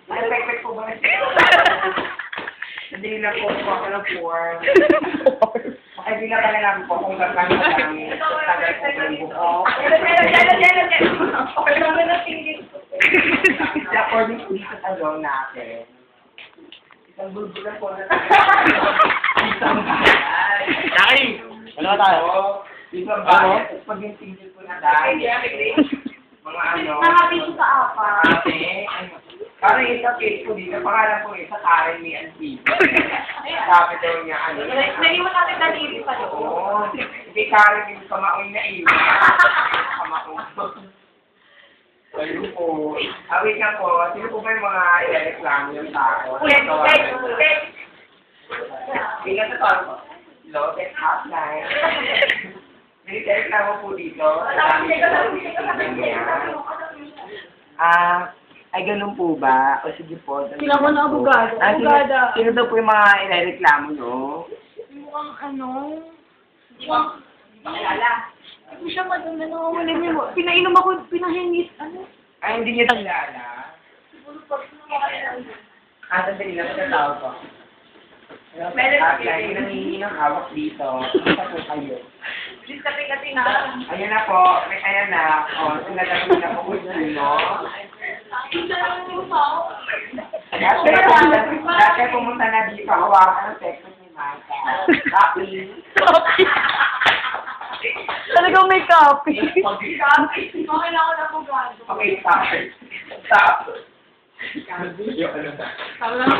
Perfect po ba? Hindi na po ako ng form. Hindi na pala namin po kung gagawin ko lang. Tagal po ko yung buko. According to dito sa law natin, isang bulbulan po na isang bahay. Daki! Ano ba tayo? Isang bahay. Pag yung tingin po na dahil. Mga ano. Nakapito sa apa. Parang isa case po dito, pangalan po isa Karen May Antigo. Sabi daw niya, ano. Naliwan natin daliri pa doon. Oo. Hindi Karen yung kamaoy na iyo. Kamaoy. Ayun po. Awit na po, sino po ba yung mga ireklamo yung tao? Tingnan sa tao po. Lotus Hotline. May ireklamo po dito. Ay, ganun po ba? O sige po. Sila ko na abogado. Abogada. Sino daw po yung mga ireklamo, no? Mukhang ano? Mukhang pakilala. Hindi ko siya madumi na mamuli mo. Pinainom ako, pinahingis. Ano? Ay, hindi niya kilala. Siguro pag sumakilala. Sandali lang, sa tao po. Meron Hotline, yung nangihingi ng hawak dito. Isa po kayo. Please kasi na. Ayun na po, ayan na. O, sinalamin na po kung sino. Dati pumunta na dito, hawakan ng texas ni Mata. Copy. Talagang may copy. Okay, Okay na ako na abogado. stop. Stop. Yung ano na.